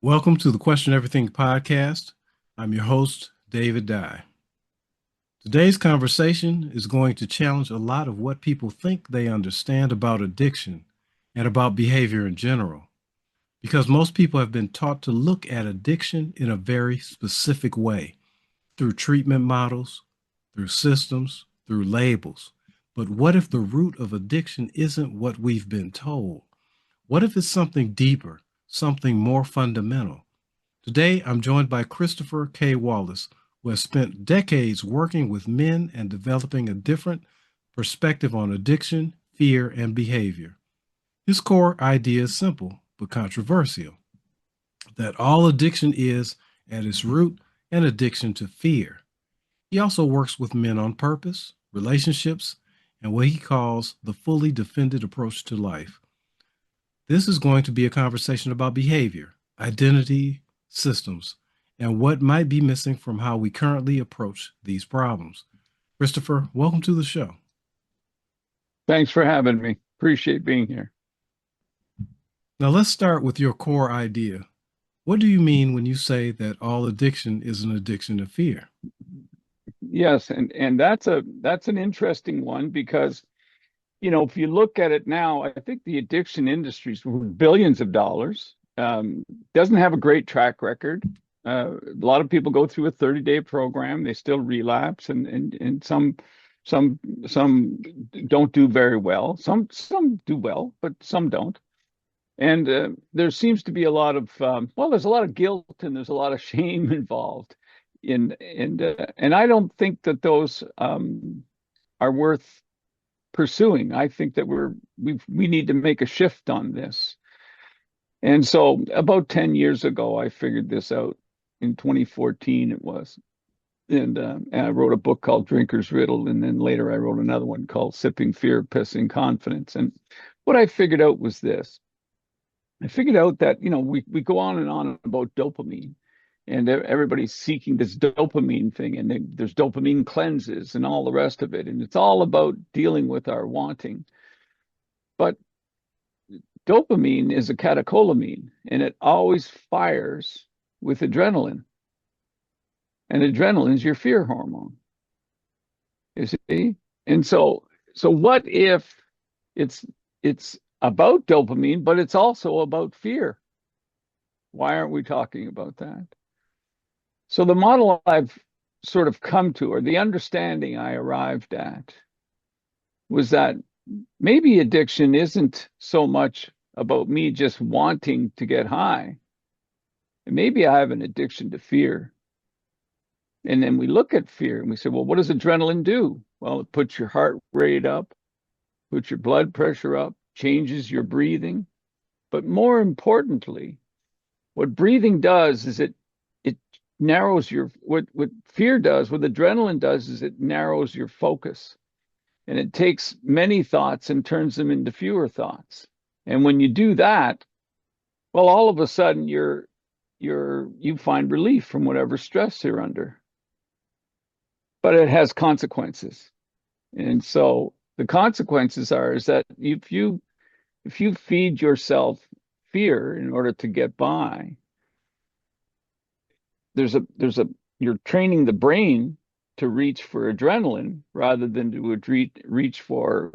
Welcome to the Question Everything podcast. I'm your host, David Dye. Today's conversation is going to challenge a lot of what people think they understand about addiction and about behavior in general, because most people have been taught to look at addiction in a very specific way through treatment models, through systems, through labels. But what if the root of addiction isn't what we've been told? What if it's something deeper, something more fundamental? Today, I'm joined by Christopher K. Wallace, who has spent decades working with men and developing a different perspective on addiction, fear, and behavior. His core idea is simple but controversial, that all addiction is, at its root, an addiction to fear. He also works with men on purpose, relationships, and what he calls the fully defended approach to life. This is going to be a conversation about behavior, identity, systems, and what might be missing from how we currently approach these problems. Christopher, welcome to the show. Thanks for having me. Appreciate being here. Now, let's start with your core idea. What do you mean when you say that all addiction is an addiction to fear? Yes, and that's an interesting one because if you look at it now, I think the addiction industry's worth billions of dollars. Doesn't have a great track record. A lot of people go through a 30-day program, they still relapse, and some don't do very well. Some do well, but some don't. And there seems to be a lot of there's a lot of guilt and there's a lot of shame involved and I don't think that those are worth pursuing. I think that we need to make a shift on this. And so about 10 years ago, I figured this out. In 2014 it was. And I wrote a book called Drinker's Riddle, and then later I wrote another one called Sipping Fear, Pissing Confidence. And what I figured out was this. I figured out that, we go on and on about dopamine, and everybody's seeking this dopamine thing, and there's dopamine cleanses and all the rest of it. And it's all about dealing with our wanting. But dopamine is a catecholamine, and it always fires with adrenaline. And adrenaline is your fear hormone, you see? And so what if it's about dopamine, but it's also about fear? Why aren't we talking about that? So the model I've sort of come to, or the understanding I arrived at, was that maybe addiction isn't so much about me just wanting to get high. And maybe I have an addiction to fear. And then we look at fear and we say, well, what does adrenaline do? Well, it puts your heart rate up, puts your blood pressure up, changes your breathing. But more importantly, what breathing does is it narrows what fear does, what adrenaline does is it narrows your focus. And it takes many thoughts and turns them into fewer thoughts. And when you do that, well, all of a sudden you find relief from whatever stress you're under. But it has consequences. And so the consequences is that if you feed yourself fear in order to get by, you're training the brain to reach for adrenaline rather than to reach for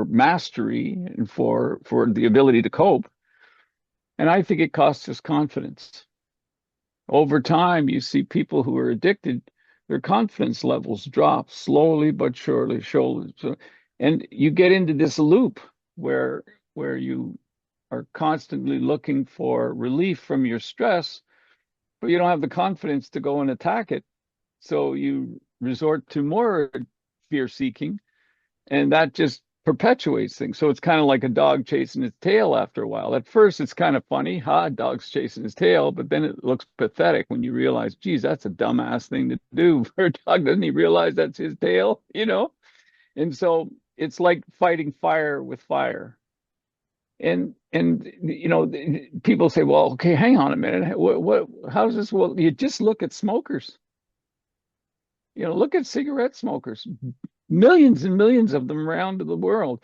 mastery and for the ability to cope. And I think it costs us confidence. Over time, you see people who are addicted, their confidence levels drop slowly but surely. And you get into this loop where you are constantly looking for relief from your stress, but you don't have the confidence to go and attack it. So you resort to more fear seeking, and that just perpetuates things. So it's kind of like a dog chasing its tail after a while. At first, it's kind of funny, dog's chasing his tail, but then it looks pathetic when you realize, geez, that's a dumbass thing to do for a dog. Doesn't he realize that's his tail, And so it's like fighting fire with fire. And people say, well, okay, hang on a minute. How's this? Well, you just look at smokers. Look at cigarette smokers, millions and millions of them around the world.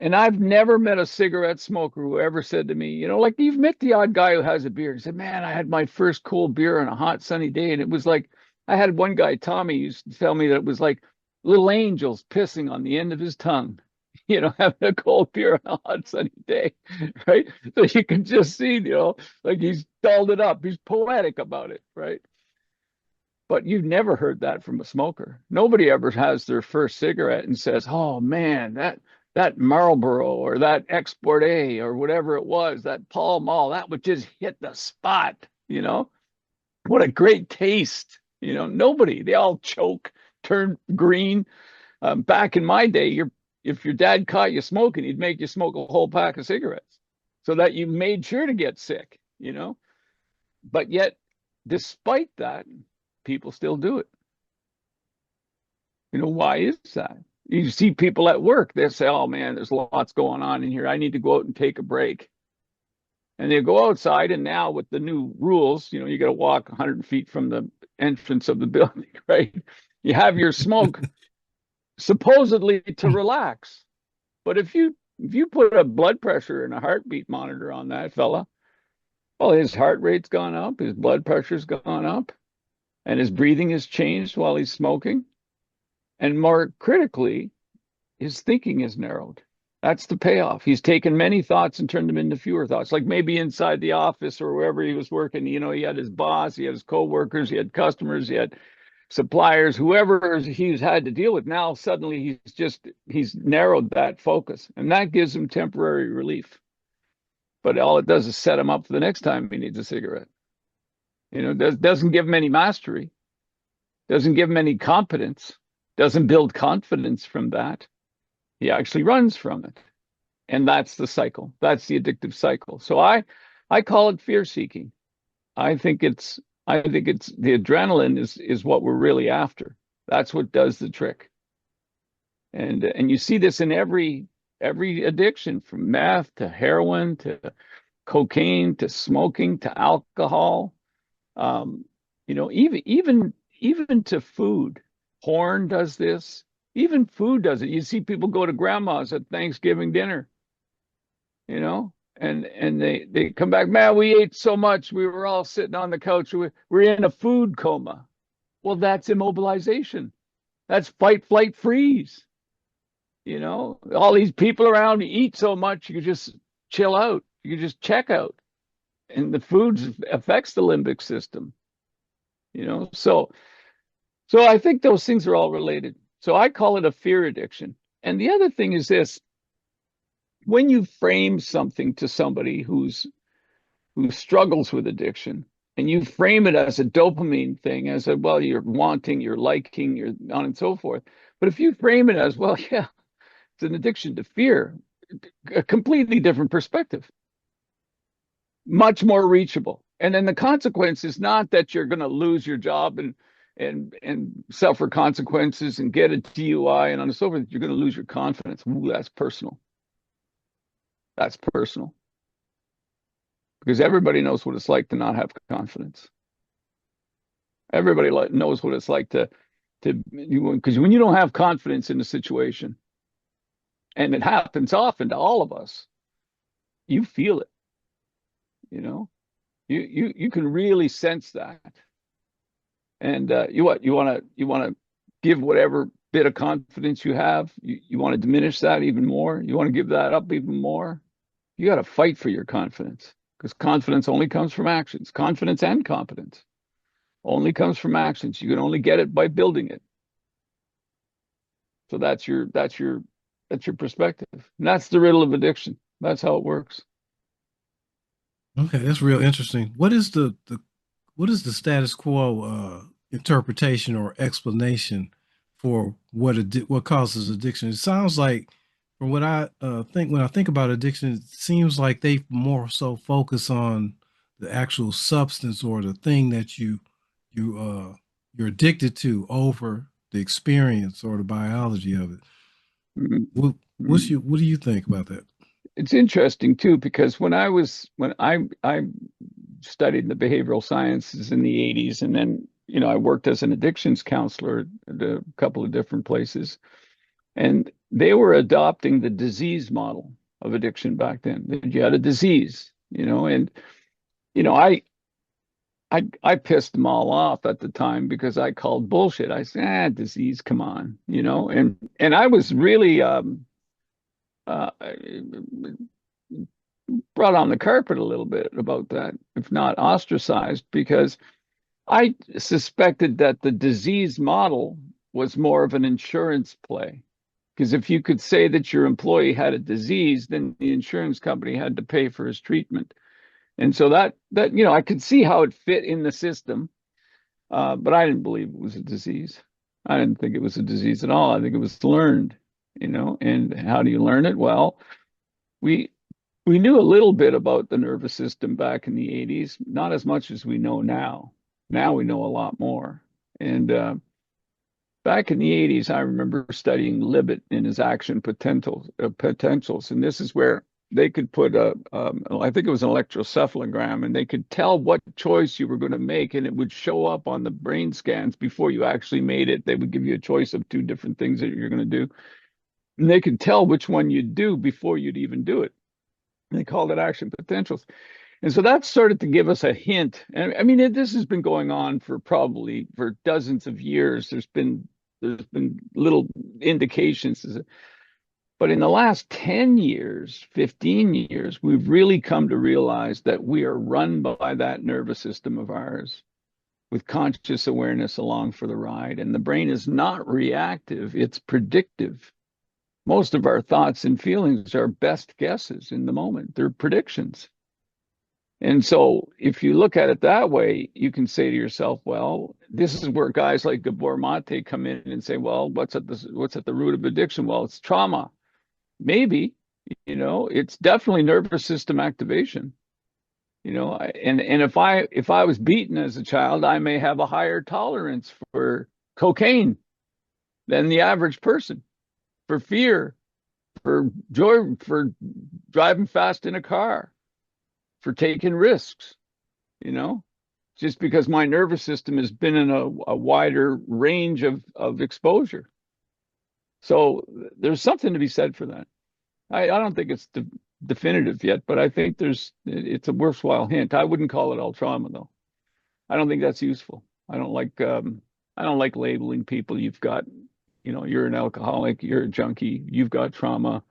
And I've never met a cigarette smoker who ever said to me, like you've met the odd guy who has a beer. He said, man, I had my first cold beer on a hot sunny day. And it was like, I had one guy, Tommy, used to tell me that it was like little angels pissing on the end of his tongue, having a cold beer on a hot sunny day, right? So you can just see, like he's dolled it up. He's poetic about it, right? But you've never heard that from a smoker. Nobody ever has their first cigarette and says, "Oh man, that Marlboro or that Export A or whatever it was, that Pall Mall, that would just hit the spot." What a great taste. Nobody. They all choke, turn green. Back in my day, if your dad caught you smoking, he'd make you smoke a whole pack of cigarettes so that you made sure to get sick. But yet, despite that, people still do it. Why is that? You see people at work, they say, oh man, there's lots going on in here. I need to go out and take a break. And they go outside, and now with the new rules, you got to walk 100 feet from the entrance of the building, right? You have your smoke supposedly to relax. But if you put a blood pressure and a heartbeat monitor on that fella, well, his heart rate's gone up, his blood pressure's gone up, and his breathing has changed while he's smoking. And more critically, his thinking is narrowed. That's the payoff. He's taken many thoughts and turned them into fewer thoughts. Like maybe inside the office or wherever he was working, he had his boss, he had his coworkers, he had customers, he had suppliers, whoever he's had to deal with. Now suddenly he's narrowed that focus, and that gives him temporary relief. But all it does is set him up for the next time he needs a cigarette. Doesn't give him any mastery, doesn't give him any competence, doesn't build confidence from that. He actually runs from it. And that's the cycle. That's the addictive cycle. So I call it fear seeking. I think it's the adrenaline is what we're really after. That's what does the trick. And you see this in every addiction, from meth to heroin to cocaine to smoking to alcohol. Even to food. Porn does this. Even food does it. You see people go to grandma's at Thanksgiving dinner, and they come back, man, we ate so much. We were all sitting on the couch. We're in a food coma. Well, that's immobilization. That's fight, flight, freeze. All these people around, you eat so much, you just chill out. You just check out. And the food affects the limbic system, So I think those things are all related. So I call it a fear addiction. And the other thing is this: when you frame something to somebody who struggles with addiction, and you frame it as a dopamine thing, as well, you're wanting, you're liking, you're on and so forth. But if you frame it as, well, yeah, it's an addiction to fear, a completely different perspective, much more reachable. And then the consequence is not that you're going to lose your job and suffer consequences and get a DUI and on and so forth. You're going to lose your confidence. Ooh, that's personal. That's personal. Because everybody knows what it's like to not have confidence. Everybody knows what it's like because when you don't have confidence in a situation, and it happens often to all of us, you feel it. You can really sense that. And you want to give whatever bit of confidence you have. You want to diminish that even more. You want to give that up even more. You got to fight for your confidence, because confidence only comes from actions. Confidence and competence only comes from actions. You can only get it by building it. So that's your perspective. And that's the riddle of addiction. That's how it works. Okay, that's real interesting. What is the status quo interpretation or explanation for what causes addiction? It sounds like, from what I think, when I think about addiction, it seems like they more so focus on the actual substance or the thing that you're addicted to over the experience or the biology of it. Mhm. What do you think about that? It's interesting too, because when I studied the behavioral sciences in the 80s, and then I worked as an addictions counselor at a couple of different places. And they were adopting the disease model of addiction back then. That you had a disease, and you know, I I pissed them all off at the time because I called bullshit. I said, disease, come on, and I was really uh, brought on the carpet a little bit about that, if not ostracized, because I suspected that the disease model was more of an insurance play. Because if you could say that your employee had a disease, then the insurance company had to pay for his treatment. And so that I could see how it fit in the system, but I didn't believe it was a disease. I didn't think it was a disease at all. I think it was learned, And how do you learn it? Well, we we knew a little bit about the nervous system back in the 80s, not as much as we know now. Now we know a lot more. And back in the 80s, I remember studying Libet in his action potentials. And this is where they could put I think it was an electrocephalogram, and they could tell what choice you were going to make, and it would show up on the brain scans before you actually made it. They would give you a choice of two different things that you're going to do. And they could tell which one you'd do before you'd even do it. And they called it action potentials. And so that started to give us a hint. And I mean, this has been going on for dozens of years. There's been little indications. But in the last 10 years, 15 years, we've really come to realize that we are run by that nervous system of ours with conscious awareness along for the ride. And the brain is not reactive, it's predictive. Most of our thoughts and feelings are best guesses in the moment. They're predictions. And so if you look at it that way, you can say to yourself, well, this is where guys like Gabor Mate come in and say, well, what's at the root of addiction? Well, it's trauma. Maybe, it's definitely nervous system activation. And if I was beaten as a child, I may have a higher tolerance for cocaine than the average person, for fear, for joy, for driving fast in a car, for taking risks, just because my nervous system has been in a wider range of exposure. So there's something to be said for that. I don't think it's definitive yet, but I think it's a worthwhile hint. I wouldn't call it all trauma though. I don't think that's useful. I don't like labeling people. You've got, you're an alcoholic, you're a junkie, you've got trauma.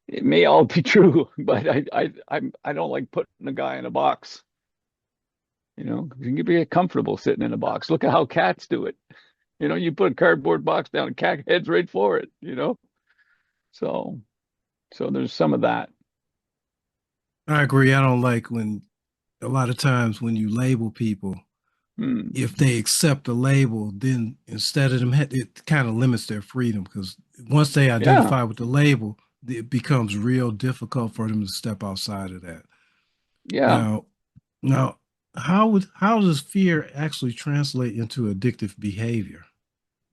It may all be true, but I don't like putting a guy in a box. You can get comfortable sitting in a box. Look at how cats do it. You put a cardboard box down, a cat heads right for it. So there's some of that. I agree. I don't like when a lot of times when you label people, if they accept the label, then instead of them, it kind of limits their freedom because once they Yeah, identify with the label, it becomes real difficult for them to step outside of that. yeah. Now, now, how does fear actually translate into addictive behavior?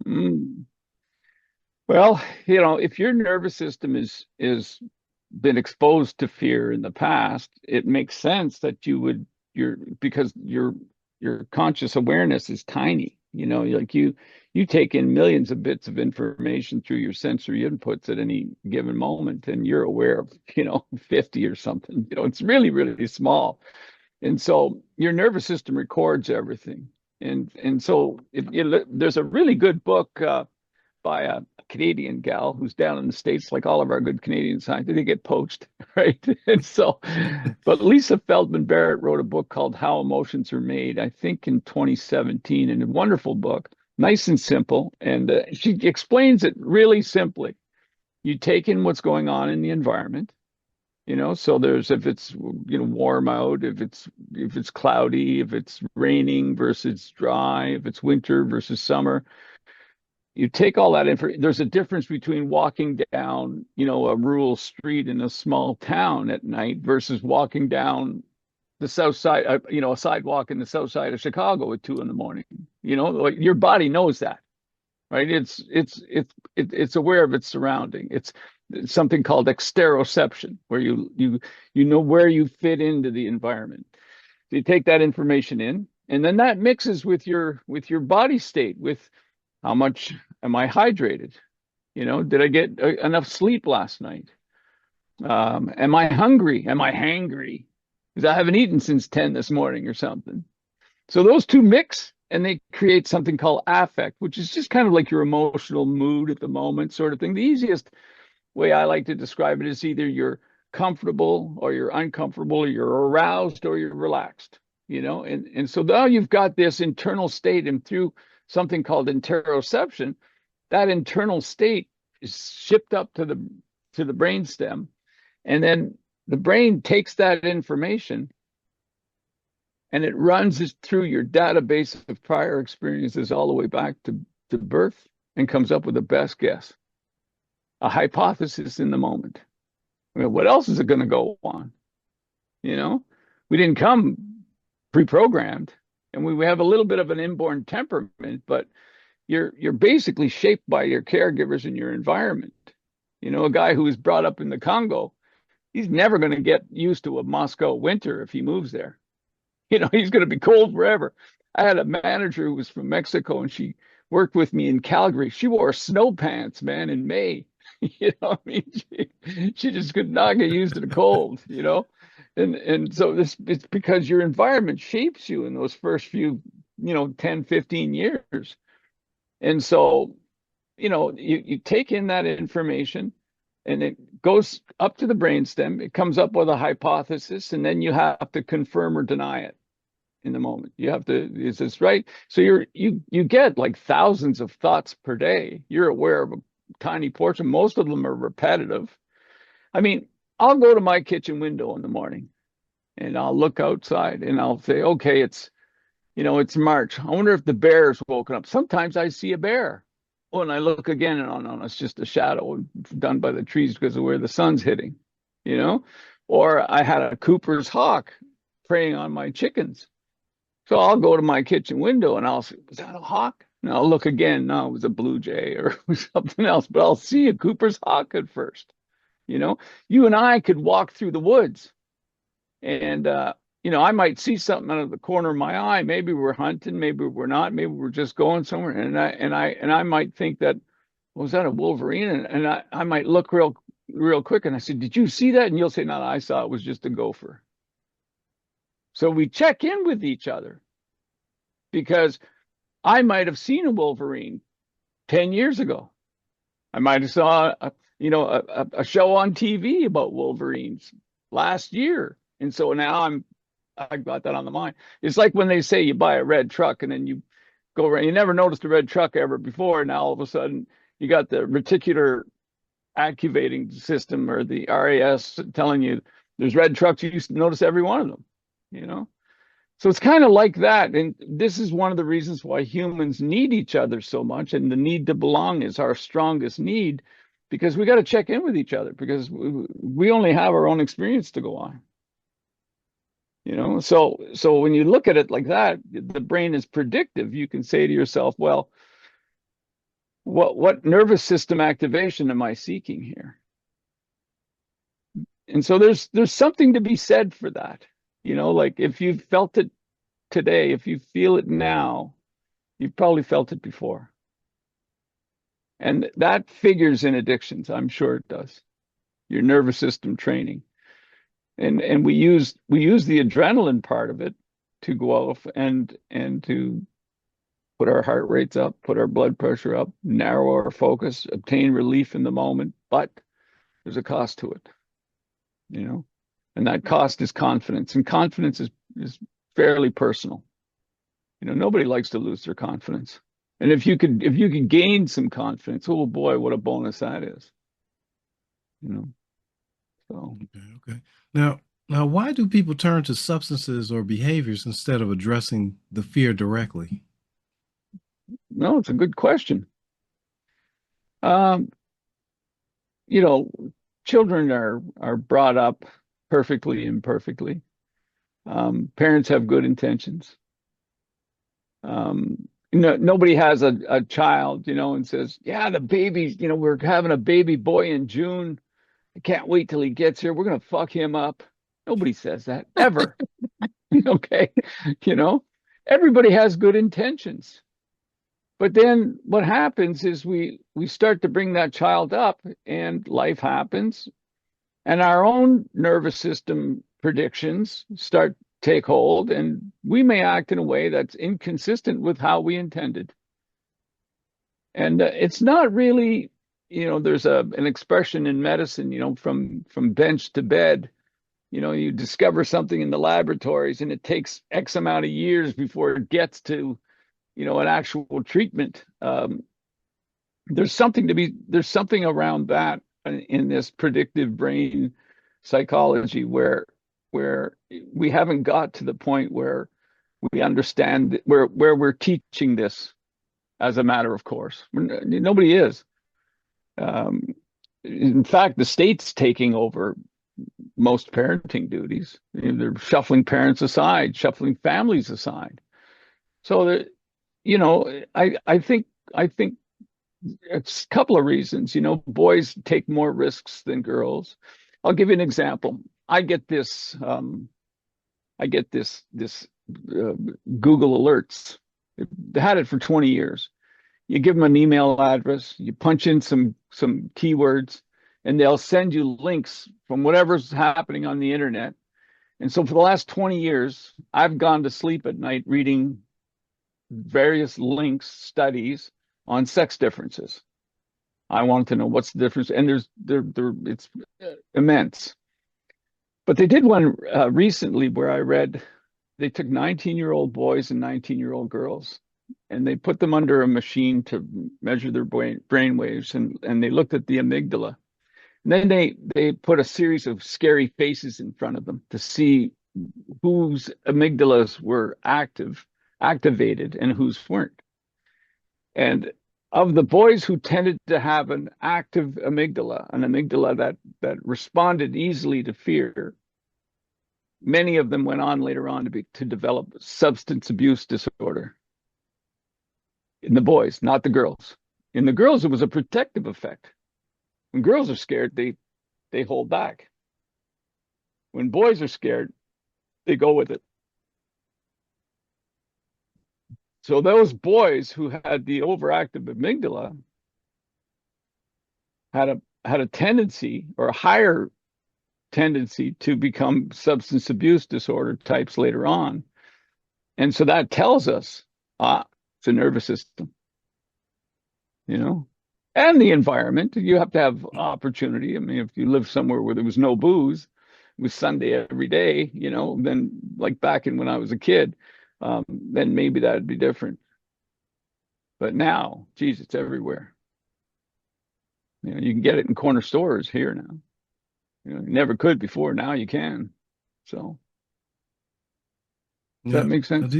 Mm. Well, if your nervous system is been exposed to fear in the past, it makes sense that because your conscious awareness is tiny. Like you take in millions of bits of information through your sensory inputs at any given moment, and you're aware of 50 or something. It's really, really small. And so your nervous system records everything. And so there's a really good book by a Canadian gal who's down in the States, like all of our good Canadian scientists. They get poached, right? And so, but Lisa Feldman Barrett wrote a book called How Emotions Are Made, I think in 2017, and a wonderful book, nice and simple. And she explains it really simply. You take in what's going on in the environment, so there's, if it's warm out, if it's cloudy, if it's raining versus dry, if it's winter versus summer, you take all that information. There's a difference between walking down, a rural street in a small town at night versus walking down the south side, a sidewalk in the south side of Chicago at 2 a.m. Like your body knows that, right? It's aware of its surrounding. It's something called exteroception, where you know where you fit into the environment. So you take that information in, and then that mixes with your body state, with how much am I hydrated? Did I get enough sleep last night? Am I hungry? Am I hangry? Because I haven't eaten since 10 this morning or something. So those two mix and they create something called affect, which is just kind of like your emotional mood at the moment, sort of thing. The easiest way I like to describe it is either you're comfortable or you're uncomfortable, or you're aroused or you're relaxed, and so now you've got this internal state, and through something called interoception, that internal state is shipped up to the brainstem, and then the brain takes that information and it runs it through your database of prior experiences all the way back to birth and comes up with a best guess, a hypothesis in the moment. I mean, what else is it going to go on? We didn't come pre-programmed, and we have a little bit of an inborn temperament, but you're basically shaped by your caregivers and your environment. A guy who was brought up in the Congo, he's never going to get used to a Moscow winter if he moves there. He's going to be cold forever. I had a manager who was from Mexico, and she worked with me in Calgary. She wore snow pants, man, in May. I mean, she just could not get used to the cold, and so it's because your environment shapes you in those first few, 10, 15 years. And so, you take in that information and it goes up to the brainstem. It comes up with a hypothesis, and then you have to confirm or deny it in the moment. You have to, is this right? So you get like thousands of thoughts per day. You're aware of a tiny portion. Most of them are repetitive. I mean, I'll go to my kitchen window in the morning and I'll look outside and I'll say, okay, it's March. I wonder if the bear's woken up. Sometimes I see a bear. Oh, and I look again and, oh no, it's just a shadow done by the trees because of where the sun's hitting, Or I had a Cooper's hawk preying on my chickens. So I'll go to my kitchen window and I'll say, was that a hawk? And I'll look again. No, it was a blue jay or something else, but I'll see a Cooper's hawk at first. You and I could walk through the woods and, I might see something out of the corner of my eye. Maybe we're hunting, maybe we're not, maybe we're just going somewhere. And I might think that, was that a wolverine? And I might look real quick. And I said, did you see that? And you'll say, no, I saw it was just a gopher. So we check in with each other because I might have seen a wolverine 10 years ago. I might have saw a show on TV about wolverines last year. And so now I got that on the mind. It's like when they say you buy a red truck and then you go around, you never noticed a red truck ever before. And now all of a sudden you got the reticular activating system or the RAS telling you there's red trucks. You used to notice every one of them, So it's kind of like that. And this is one of the reasons why humans need each other so much. And the need to belong is our strongest need, because we got to check in with each other because we only have our own experience to go on. So when you look at it like that, the brain is predictive. You can say to yourself, well, what nervous system activation am I seeking here? And so there's something to be said for that. Like if you've felt it today, if you feel it now, you've probably felt it before. And that figures in addictions. I'm sure it does. Your nervous system training. And we use the adrenaline part of it to go off and to put our heart rates up, put our blood pressure up, narrow our focus, obtain relief in the moment. But there's a cost to it, and that cost is confidence. And confidence is fairly personal. Nobody likes to lose their confidence. And if you could gain some confidence, oh boy, what a bonus that is. So okay. Now, why do people turn to substances or behaviors instead of addressing the fear directly? No, it's a good question. Children are brought up perfectly, imperfectly. Parents have good intentions. Nobody has a child, and says, yeah, the baby, we're having a baby boy in June. I can't wait till he gets here. We're going to fuck him up. Nobody says that ever. Okay. Everybody has good intentions. But then what happens is we start to bring that child up, and life happens, and our own nervous system predictions start take hold, and we may act in a way that's inconsistent with how we intended. And it's not really, there's an expression in medicine, from bench to bed. You discover something in the laboratories, and it takes X amount of years before it gets to, an actual treatment. There's something around that in this predictive brain psychology where we haven't got to the point where we understand where we're teaching this as a matter of course. Nobody is. Um, in fact, the state's taking over most parenting duties. They're shuffling parents aside, shuffling families aside. So that, I think it's a couple of reasons. Boys take more risks than girls. I'll give you an example. I get this Google alerts. They had it for 20 years. You give them an email address, you punch in some keywords, and they'll send you links from whatever's happening on the internet. And so for the last 20 years, I've gone to sleep at night reading various links, studies on sex differences. I wanted to know what's the difference, and it's immense. But they did one recently where I read they took 19-year-old boys and 19-year-old girls, and they put them under a machine to measure their brain waves, and they looked at the amygdala. And then they put a series of scary faces in front of them to see whose amygdalas were activated and whose weren't. And of the boys who tended to have an active amygdala, an amygdala that responded easily to fear, many of them went on later on to develop substance abuse disorder. In the boys, not the girls. In the girls, it was a protective effect. When girls are scared, they hold back. When boys are scared, they go with it. So those boys who had the overactive amygdala had a tendency, or a higher tendency, to become substance abuse disorder types later on. And so that tells us, it's a nervous system, and the environment. You have to have opportunity. I mean, if you live somewhere where there was no booze, it was Sunday every day, then like back in when I was a kid, then maybe that'd be different. But now, geez, it's everywhere. You can get it in corner stores here now. You never could before. Now you can. So, does that make sense?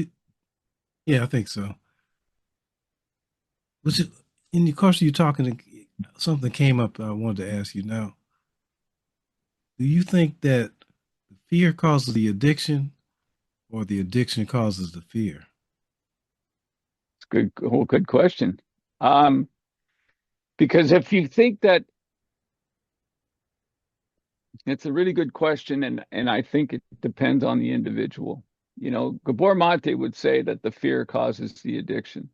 Yeah, I think so. Which, in the course of you talking, something came up I wanted to ask you now. Do you think that fear causes the addiction or the addiction causes the fear? It's good question. Because if you think that, it's a really good question, and I think it depends on the individual. Gabor Mate would say that the fear causes the addiction.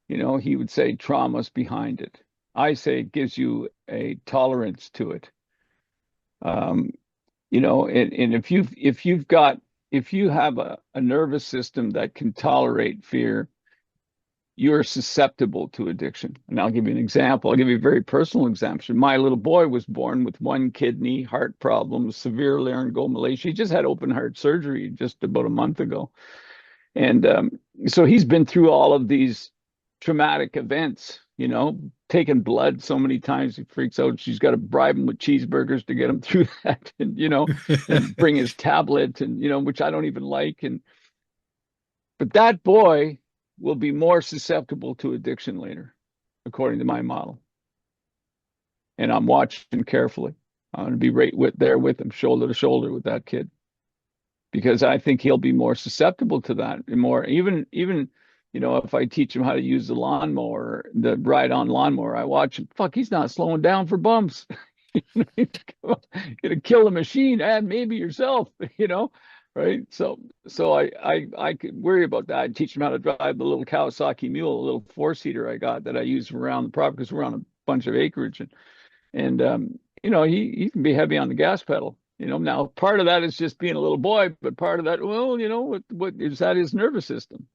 He would say trauma's behind it. I say it gives you a tolerance to it. And if you have a nervous system that can tolerate fear, you're susceptible to addiction. And I'll give you an example. I'll give you a very personal example. My little boy was born with one kidney, heart problems, severe laryngomalacia. He just had open heart surgery just about a month ago. And so he's been through all of these traumatic events, taken blood so many times he freaks out. She's got to bribe him with cheeseburgers to get him through that, and and bring his tablet, and which I don't even like. But that boy will be more susceptible to addiction later, according to my model. And I'm watching carefully. I'm going to be right there with him, shoulder to shoulder with that kid, because I think he'll be more susceptible to that, and more even if I teach him how to use the lawnmower, the ride-on lawnmower, I watch him. Fuck, he's not slowing down for bumps. You're gonna kill the machine and maybe yourself, right? So I could worry about that. I'd teach him how to drive the little Kawasaki Mule, a little four-seater I got that I use around the property because we're on a bunch of acreage, and he can be heavy on the gas pedal. Now part of that is just being a little boy, but part of that, well, what is that his nervous system.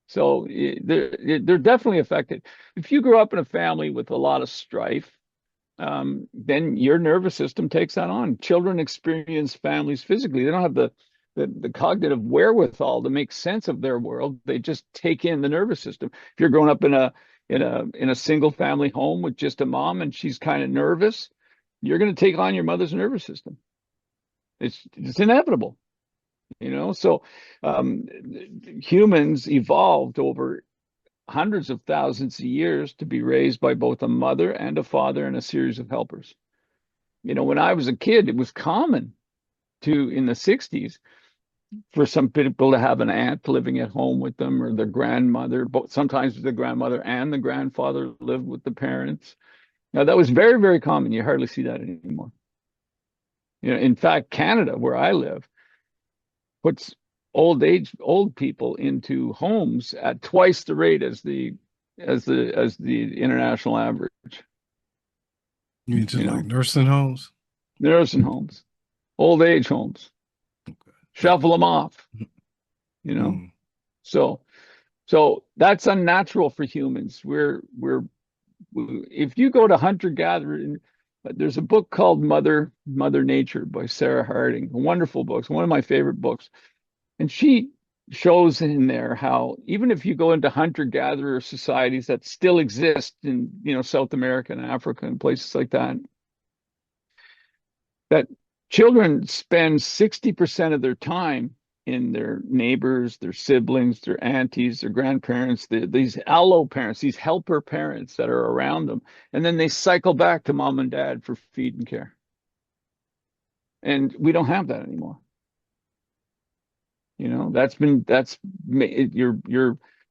So they're definitely affected. If you grow up in a family with a lot of strife, then your nervous system takes that on. Children experience families physically. They don't have the cognitive wherewithal to make sense of their world. They just take in the nervous system. If you're growing up in a single family home with just a mom and she's kind of nervous, you're going to take on your mother's nervous system. It's inevitable, So humans evolved over hundreds of thousands of years to be raised by both a mother and a father and a series of helpers. When I was a kid, it was common in the 60s for some people to have an aunt living at home with them or their grandmother, but sometimes the grandmother and the grandfather lived with the parents. Now, that was very, very common. You hardly see that anymore. In fact, Canada, where I live, puts old people into homes at twice the rate as the international average. You mean just like nursing homes? Nursing homes, old age homes. Okay. Shuffle them off. So that's unnatural for humans. If you go to hunter-gatherer, there's a book called Mother Nature by Sarah Harding, a wonderful book. It's one of my favorite books. And she shows in there how even if you go into hunter-gatherer societies that still exist in, South America and Africa and places like that children spend 60% of their time in their neighbors, their siblings, their aunties, their grandparents, these allo parents, these helper parents that are around them. And then they cycle back to mom and dad for feed and care. And we don't have that anymore. You're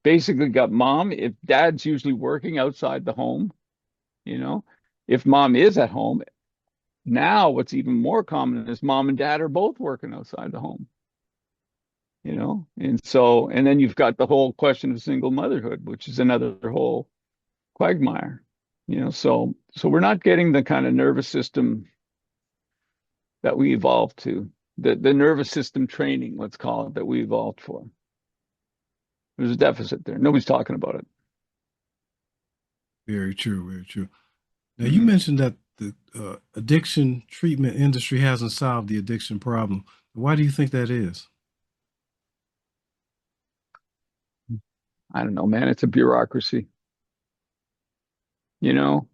basically got mom. If dad's usually working outside the home, if mom is at home, now what's even more common is mom and dad are both working outside the home. And then you've got the whole question of single motherhood, which is another whole quagmire. So we're not getting the kind of nervous system that we evolved to, the nervous system training, let's call it, that we evolved for. There's a deficit there. Nobody's talking about it. Very true, very true. Now, you mentioned that the addiction treatment industry hasn't solved the addiction problem. Why do you think that is? I don't know, man. It's a bureaucracy. If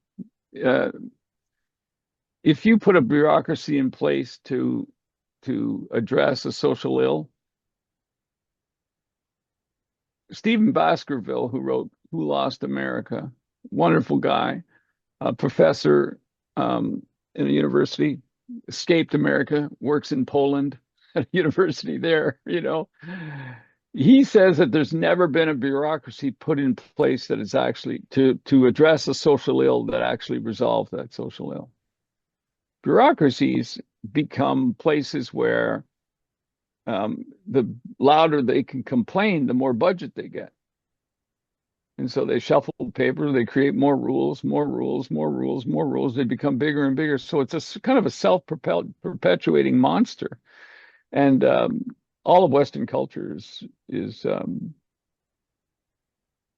you put a bureaucracy in place to address a social ill, Stephen Baskerville, who wrote Who Lost America, wonderful guy, a professor in a university, escaped America, works in Poland at a university there, He says that there's never been a bureaucracy put in place that is actually to address a social ill that actually resolve that social ill. Bureaucracies become places where the louder they can complain, the more budget they get. And so they shuffle paper, they create more rules, more rules, more rules, more rules. They become bigger and bigger. So it's a kind of a self-perpetuating monster. And all of Western culture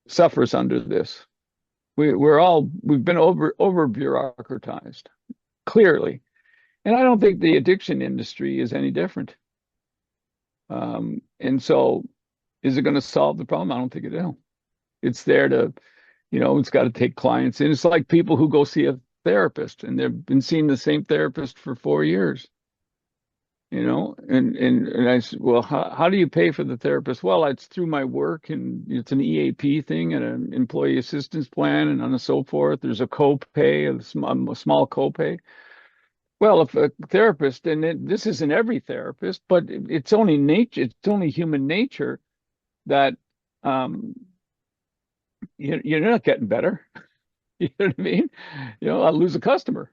suffers under this. We've been over bureaucratized, clearly. And I don't think the addiction industry is any different. And so is it going to solve the problem? I don't think it will. It's there to, it's got to take clients in. It's like people who go see a therapist and they've been seeing the same therapist for 4 years. And I said, well, how do you pay for the therapist? Well, it's through my work, and it's an EAP thing and an employee assistance plan, and so forth. There's a copay, a small copay. Well, if a therapist, and this isn't every therapist, but it's only nature, it's only human nature that you're not getting better. You know what I mean? I'll lose a customer.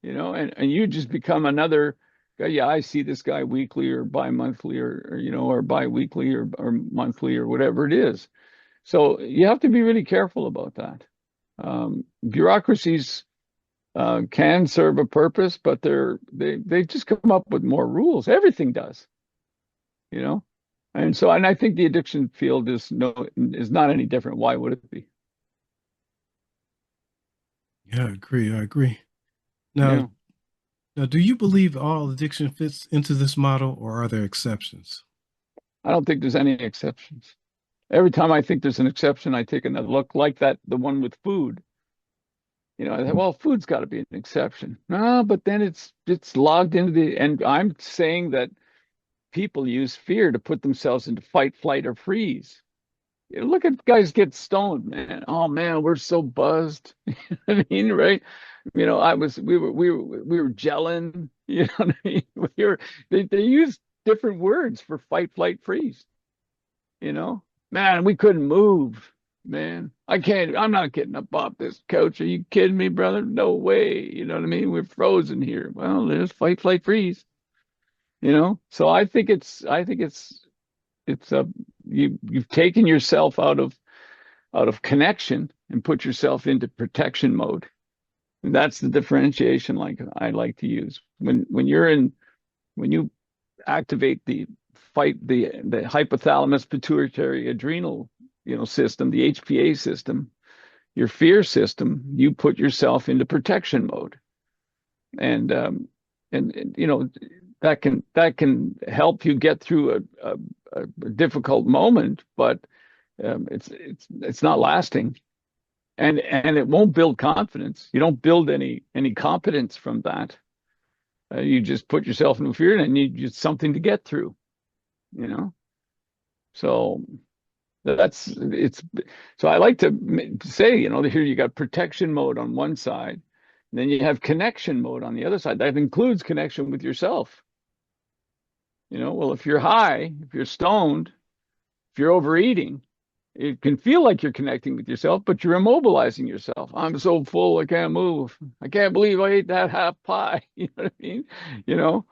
And you just become another Yeah, I see this guy weekly or bi-monthly or bi-weekly or monthly or whatever it is. So you have to be really careful about that. Bureaucracies can serve a purpose, but they just come up with more rules. Everything does, you know. And I think the addiction field is not any different. Why would it be? Yeah, I agree. I agree. Now, Yeah, now, do you believe all addiction fits into this model, or are there exceptions? I don't think there's any exceptions. Every time I think there's an exception, I take another look, like the one with food. I thought, well, food's got to be an exception. No, but then it's logged into and I'm saying that people use fear to put themselves into fight, flight, or freeze. Look at guys get stoned, man. Oh man, we're so buzzed. I mean, right? We were gelling. You know what I mean? They use different words for fight, flight, freeze. Man, we couldn't move, man. I'm not getting up off this couch. Are you kidding me, brother? No way. You know what I mean? We're frozen here. Well, there's fight, flight, freeze. So I think it's you've taken yourself out of connection and put yourself into protection mode. And that's the differentiation like I like to use. When you activate the hypothalamus pituitary adrenal, system, the HPA system, your fear system, you put yourself into protection mode. And that can help you get through a difficult moment, but it's not lasting, and it won't build confidence. You don't build any competence from that. You just put yourself in fear and you need something to get through. You know, so it's so I like to say, here you got protection mode on one side, and then you have connection mode on the other side. That includes connection with yourself. Well, if you're high, if you're stoned, if you're overeating, it can feel like you're connecting with yourself, but you're immobilizing yourself. I'm so full, I can't move. I can't believe I ate that half pie. You know what I mean? You know,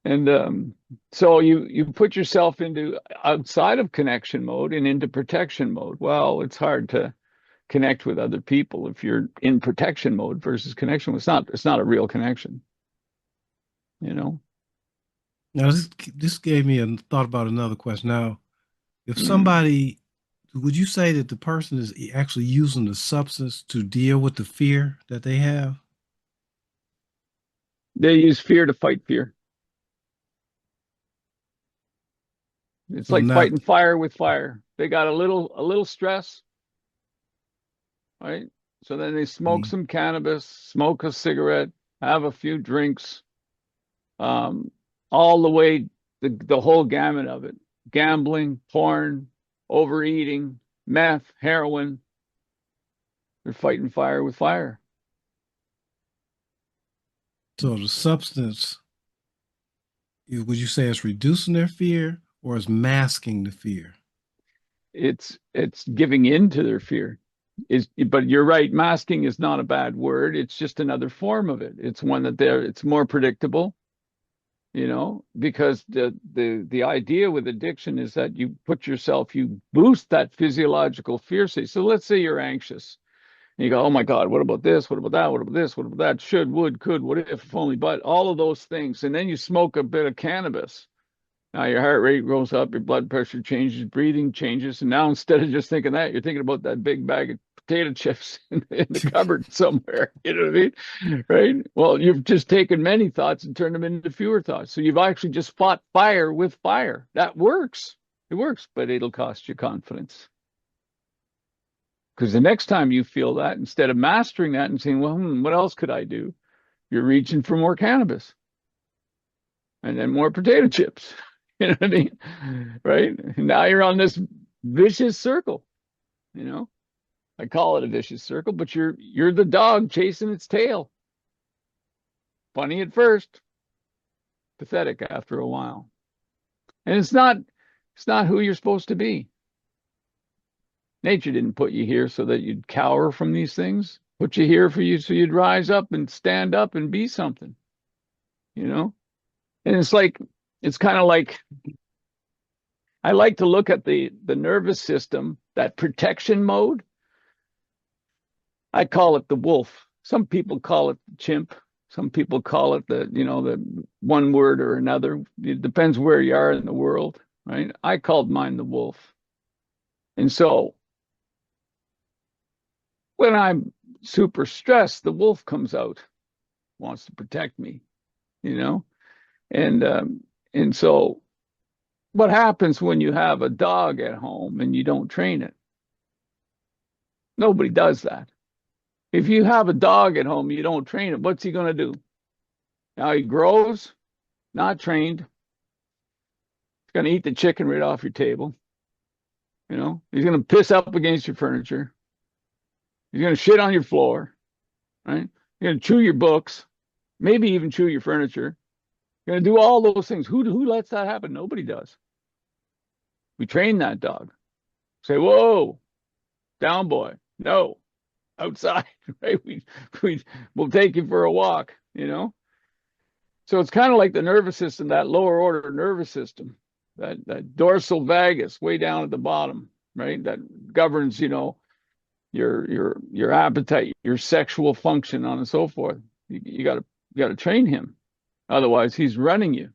and so you put yourself into outside of connection mode and into protection mode. Well, it's hard to connect with other people if you're in protection mode versus connection. It's not a real connection. You know. Now, this gave me a thought about another question. Now, if Mm. somebody, would you say that the person is actually using the substance to deal with the fear that they have? They use fear to fight fear. It's So like now, fighting fire with fire. They got a little stress, right? So then they smoke mm, some cannabis, smoke a cigarette, have a few drinks, um, all the way the whole gamut of it. Gambling, porn, overeating, meth, heroin. They're fighting fire with fire. so the substance, would you say it's reducing their fear or is masking the fear? It's giving in to their fear. But you're right, masking is not a bad word. It's just another form of it. It's one that it's more predictable, because the idea with addiction is that you boost that physiological fear state. So let's say you're anxious and you go, oh my God, what about this? What about that? What about this? What about that? Should, would, could, what if only, but all of those things. And then you smoke a bit of cannabis. Now your heart rate goes up, your blood pressure changes, breathing changes. And now instead of just thinking that, you're thinking about that big bag of potato chips in the cupboard somewhere. You know what I mean? Right? Well, you've just taken many thoughts and turned them into fewer thoughts. So you've actually just fought fire with fire. That works. It works, but it'll cost you confidence. Because the next time you feel that, instead of mastering that and saying, well, what else could I do? You're reaching for more cannabis and then more potato chips. You know what I mean? Right? And now you're on this vicious circle, you know? I call it a vicious circle, but you're the dog chasing its tail. Funny at first, pathetic after a while. And it's not who you're supposed to be. Nature didn't put you here so that you'd cower from these things. Put you here for you so you'd rise up and stand up and be something, you know? And it's kind of like, I like to look at the nervous system, that protection mode. I call it the wolf. Some people call it the chimp. Some people call it the one word or another. It depends where you are in the world, right? I called mine the wolf. And so when I'm super stressed, the wolf comes out, wants to protect me, you know? And so what happens when you have a dog at home and you don't train it? Nobody does that. If you have a dog at home, you don't train it, what's he going to do? Now he grows, not trained. He's going to eat the chicken right off your table. He's going to piss up against your furniture. He's going to shit on your floor, right? He's going to chew your books, maybe even chew your furniture. He's going to do all those things. Who lets that happen? Nobody does. We train that dog. Say, whoa, down boy. No, outside, right? We'll take you for a walk, So it's kind of like the nervous system, that lower order nervous system, that dorsal vagus way down at the bottom, right? That governs, your appetite, your sexual function, on and so forth. You gotta train him. Otherwise, he's running you.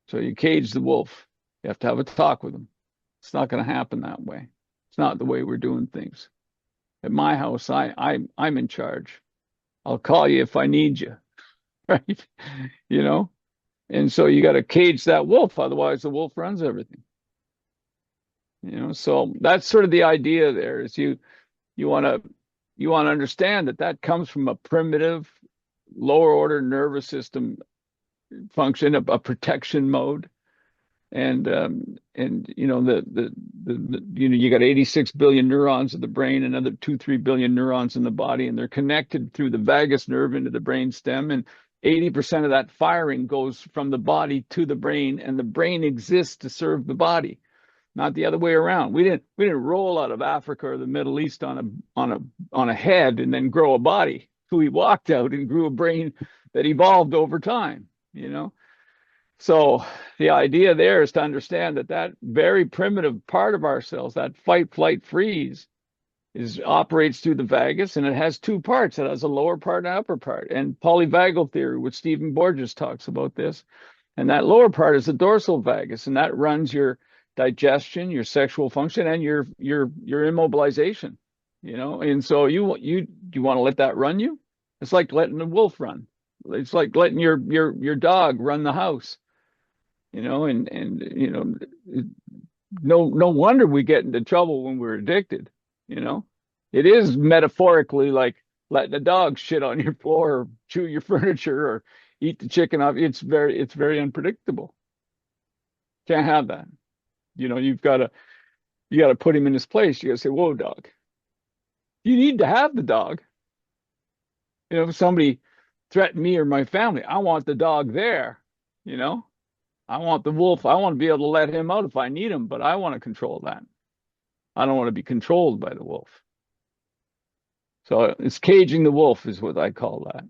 So you cage the wolf. You have to have a talk with him. It's not going to happen that way. It's not the way we're doing things. At my house, I'm in charge. I'll call you if I need you, right? And so you got to cage that wolf. Otherwise, the wolf runs everything. So that's sort of the idea there. Is you want to understand that comes from a primitive, lower order nervous system function, a protection mode. And you got 86 billion neurons in the brain, another 2-3 billion neurons in the body, and they're connected through the vagus nerve into the brain stem. And 80% of that firing goes from the body to the brain, and the brain exists to serve the body, not the other way around. We didn't roll out of Africa or the Middle East on a head and then grow a body. We walked out and grew a brain that evolved over time, So the idea there is to understand that very primitive part of ourselves, that fight, flight, freeze, operates through the vagus, and it has two parts. It has a lower part and an upper part. And polyvagal theory, which Stephen Borges talks about this, and that lower part is the dorsal vagus, and that runs your digestion, your sexual function, and your immobilization. And so you want to let that run you? It's like letting the wolf run. It's like letting your dog run the house. No wonder we get into trouble when we're addicted. It is metaphorically like letting a dog shit on your floor or chew your furniture or eat the chicken off. It's very unpredictable. Can't have that. You got to put him in his place. You got to say, whoa, dog, you need to have the dog. If somebody threatened me or my family, I want the dog there. I want the wolf. I want to be able to let him out if I need him, but I want to control that. I don't want to be controlled by the wolf. So it's caging the wolf is what I call that.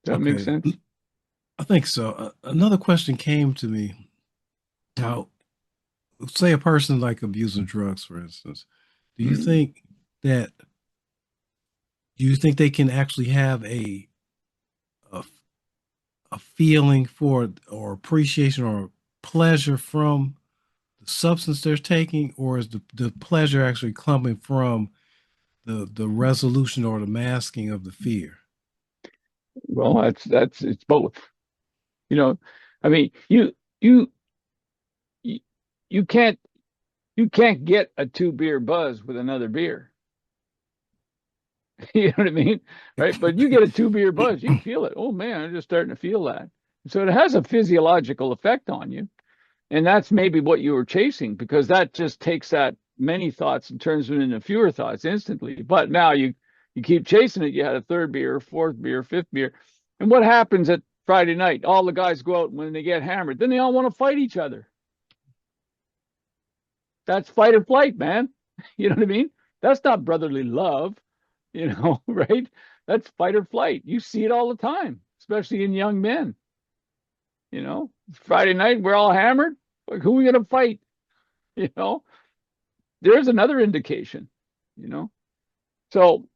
Does that make sense? I think so. Another question came to me. Now, say a person like abusing drugs, for instance, do you think they can actually have a feeling for or appreciation or pleasure from the substance they're taking, or is the pleasure actually coming from the resolution or the masking of the fear? Well, it's both. I mean, you can't get a 2-beer buzz with another beer. You know what I mean? Right? But you get a 2-beer buzz, you feel it. Oh man, I'm just starting to feel that. So it has a physiological effect on you. And that's maybe what you were chasing, because that just takes that many thoughts and turns them into fewer thoughts instantly. But now you keep chasing it. You had a 3rd beer, 4th beer, 5th beer. And what happens at Friday night? All the guys go out, and when they get hammered, then they all want to fight each other. That's fight or flight, man. You know what I mean? That's not brotherly love, right? That's fight or flight. You see it all the time. especially in young men. Friday night, we're all hammered. Like, who are we going to fight? You know, there's another indication, you know. So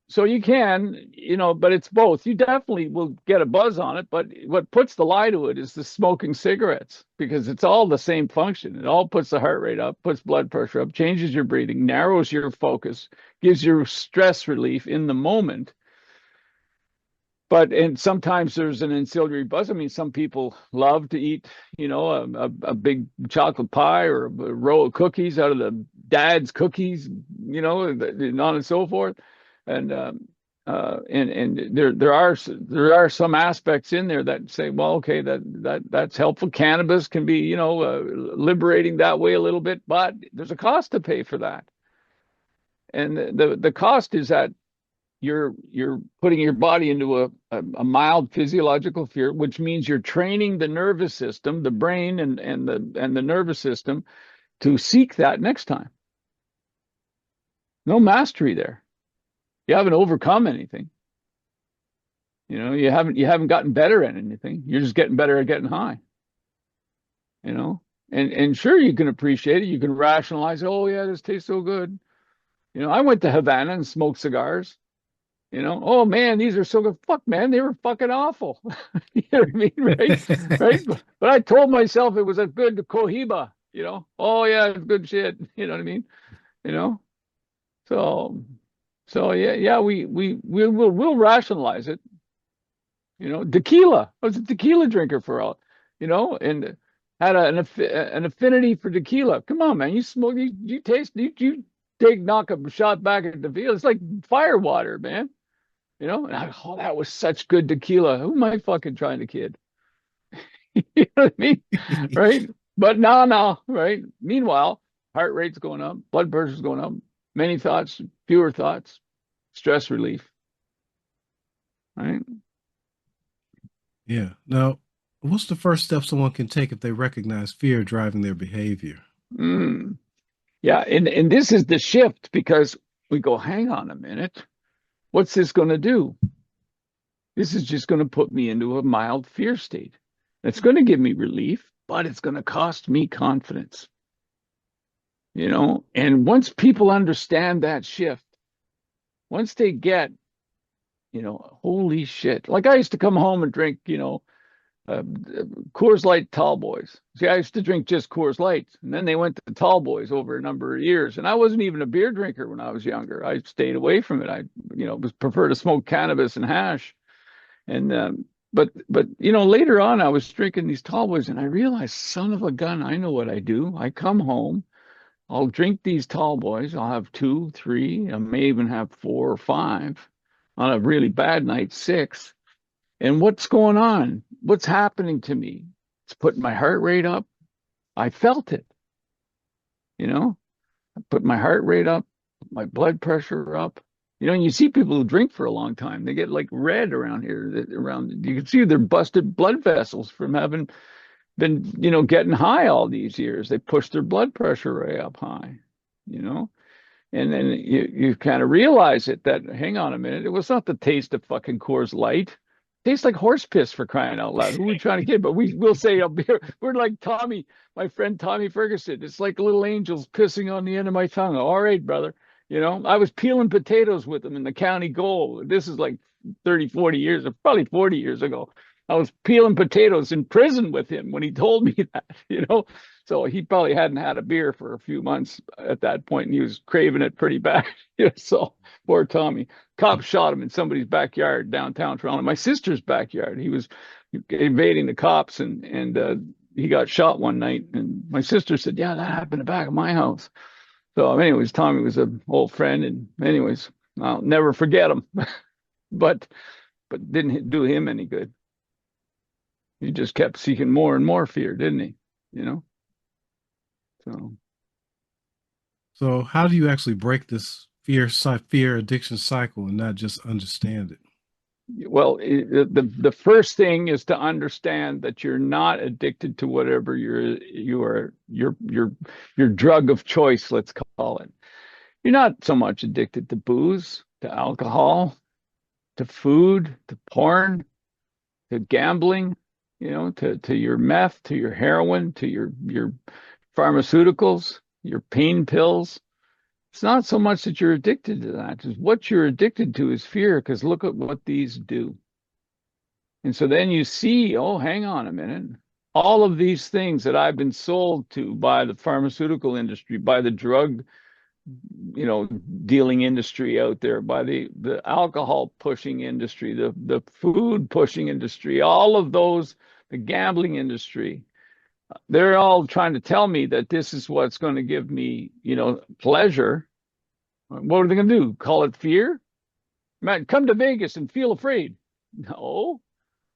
so you can, but it's both. You definitely will get a buzz on it, but what puts the lie to it is the smoking cigarettes, because it's all the same function. It all puts the heart rate up, puts blood pressure up, changes your breathing, narrows your focus, gives you stress relief in the moment. And sometimes there's an ancillary buzz. I mean, some people love to eat, a big chocolate pie or a row of cookies out of the dad's cookies, and on and so forth. And there are some aspects in there that say, well, okay, that's helpful. Cannabis can be, liberating that way a little bit, but there's a cost to pay for that. And the cost is that you're putting your body into a mild physiological fear, which means you're training the nervous system, the brain and the nervous system, to seek that next time. No mastery there. You haven't overcome anything. You haven't gotten better at anything. You're just getting better at getting high. And sure, you can appreciate it. You can rationalize, oh yeah, this tastes so good. I went to Havana and smoked cigars. Oh man, these are so good. Fuck, man, they were fucking awful. You know what I mean, right? Right. But I told myself it was a good Cohiba. Oh yeah, it's good shit. You know what I mean? So yeah, we'll rationalize it. Tequila. I was a tequila drinker for all, and had an affinity for tequila. Come on, man, you smoke, you taste, you knock a shot back at the tequila. It's like fire water, man. And that was such good tequila. Who am I fucking trying to kid? You know what I mean? Right? But no, right? Meanwhile, heart rate's going up, blood pressure's going up, many thoughts, fewer thoughts, stress relief. Right? Yeah. Now, what's the first step someone can take if they recognize fear driving their behavior? Yeah, and this is the shift, because we go, hang on a minute. What's this going to do? This is just going to put me into a mild fear state. It's going to give me relief, but it's going to cost me confidence. And once people understand that shift, once they get, holy shit. Like, I used to come home and drink, Coors Light Tall Boys. See, I used to drink just Coors Light, and then they went to Tall Boys over a number of years. And I wasn't even a beer drinker when I was younger. I stayed away from it. I, prefer to smoke cannabis and hash. And but later on, I was drinking these Tall Boys, and I realized, son of a gun, I know what I do. I come home, I'll drink these Tall Boys. I'll have 2, 3, I may even have 4 or 5. On a really bad night, 6. And what's going on? What's happening to me? It's putting my heart rate up. I felt it. I put my heart rate up, my blood pressure up. And you see people who drink for a long time, they get like red around here. You can see their busted blood vessels from having been, getting high all these years. They push their blood pressure way up high, And then you kind of realize that, hang on a minute, it was not the taste of fucking Coors Light. It tastes like horse piss, for crying out loud. Who are we trying to kid? But we'll say we're like Tommy, my friend Tommy Ferguson. It's like little angels pissing on the end of my tongue. All right, brother. I was peeling potatoes with him in the county goal. This is like 30, 40 years, or probably 40 years ago. I was peeling potatoes in prison with him when he told me that, So he probably hadn't had a beer for a few months at that point, and he was craving it pretty bad. So poor Tommy. Cops shot him in somebody's backyard downtown Toronto, my sister's backyard. He was evading the cops, and he got shot one night. And my sister said, yeah, that happened in the back of my house. So anyways, Tommy was an old friend, and anyways, I'll never forget him. but didn't do him any good. He just kept seeking more and more fear, didn't he? So how do you actually break this fear addiction cycle and not just understand it? Well, the first thing is to understand that you're not addicted to whatever your drug of choice, let's call it. You're not so much addicted to booze, to alcohol, to food, to porn, gambling, to your meth, to your heroin, to your pharmaceuticals, your pain pills. It's not so much that you're addicted to that. It's what you're addicted to is fear, because look at what these do. And so then you see, oh, hang on a minute. All of these things that I've been sold to by the pharmaceutical industry, by the drug, dealing industry out there, by the alcohol pushing industry, the food pushing industry, all of those, the gambling industry, they're all trying to tell me that this is what's going to give me, pleasure. What are they going to do? Call it fear? Man, come to Vegas and feel afraid. No.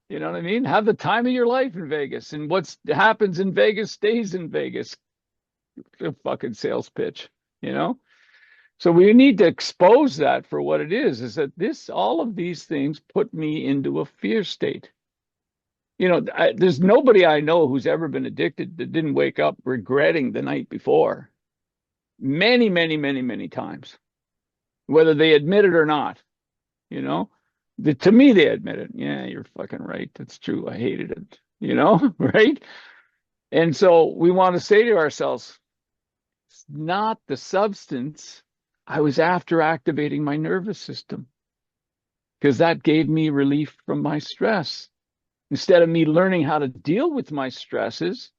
You know what I mean? Have the time of your life in Vegas, and what happens in Vegas stays in Vegas. A fucking sales pitch, So we need to expose that for what it is that all of these things put me into a fear state. There's nobody I know who's ever been addicted that didn't wake up regretting the night before. Many, many, many, many times, whether they admit it or not, to me, they admit it. Yeah, you're fucking right. That's true. I hated it, right? And so we want to say to ourselves, it's not the substance. I was after activating my nervous system because that gave me relief from my stress. Instead of me learning how to deal with my stresses,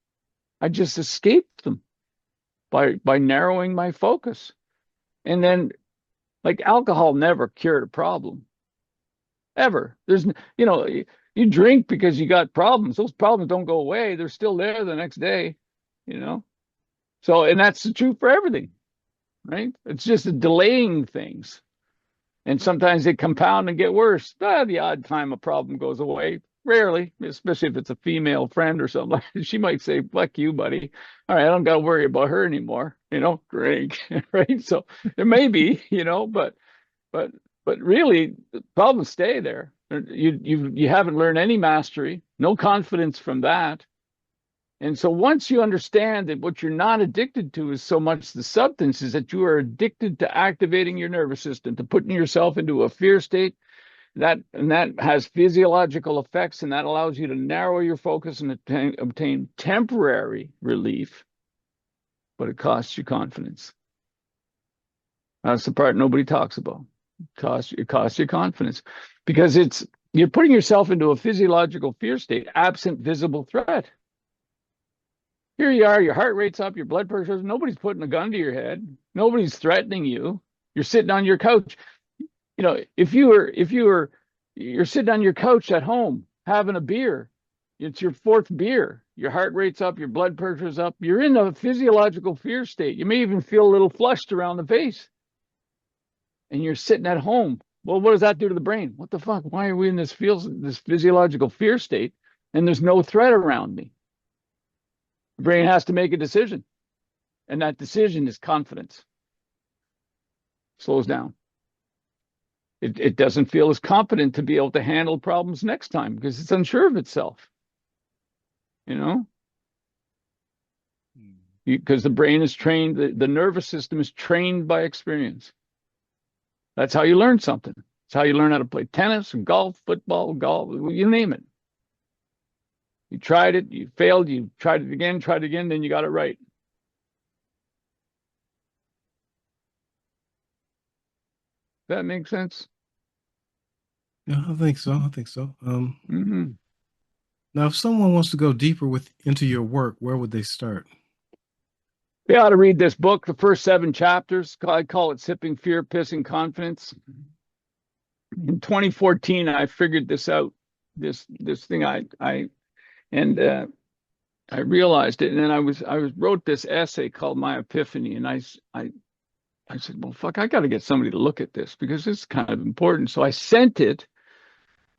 I just escaped them by narrowing my focus. And then, like, alcohol never cured a problem. Ever. There's, you drink because you got problems. Those problems don't go away. They're still there the next day, So, and that's true for everything, right? It's just delaying things. And sometimes they compound and get worse. The odd time a problem goes away. Rarely, especially if it's a female friend or something. She might say, fuck you, buddy. All right, I don't got to worry about her anymore. Drink, right? So there may be, but really, the problems stay there. You haven't learned any mastery, no confidence from that. And so once you understand that what you're not addicted to is so much the substance, is that you are addicted to activating your nervous system, to putting yourself into a fear state, and that has physiological effects, and that allows you to narrow your focus and obtain temporary relief, but it costs you confidence. That's the part nobody talks about. It costs you confidence, because you're putting yourself into a physiological fear state absent visible threat. Here you are, your heart rate's up, your blood pressure, nobody's putting a gun to your head, nobody's threatening you. You're sitting on your couch. If you're sitting on your couch at home having a beer, it's your fourth beer, your heart rate's up, your blood pressure's up, you're in a physiological fear state. You may even feel a little flushed around the face. And you're sitting at home. Well, what does that do to the brain? What the fuck? Why are we in this physiological fear state and there's no threat around me? The brain has to make a decision. And that decision is confidence. Slows down. It doesn't feel as competent to be able to handle problems next time because it's unsure of itself. Because the brain is trained, the nervous system is trained by experience. That's how you learn something. It's how you learn how to play tennis, golf, football, you name it. You tried it, you failed, you tried it again, then you got it right. Does that make sense? Yeah, I think so. Now, if someone wants to go deeper into your work, where would they start? They ought to read this book, the first 7 chapters. I call it Sipping Fear, Pissing Confidence. In 2014, I figured this out. This thing I realized it, and then I wrote this essay called My Epiphany, and I said, well, fuck, I got to get somebody to look at this because it's kind of important. So I sent it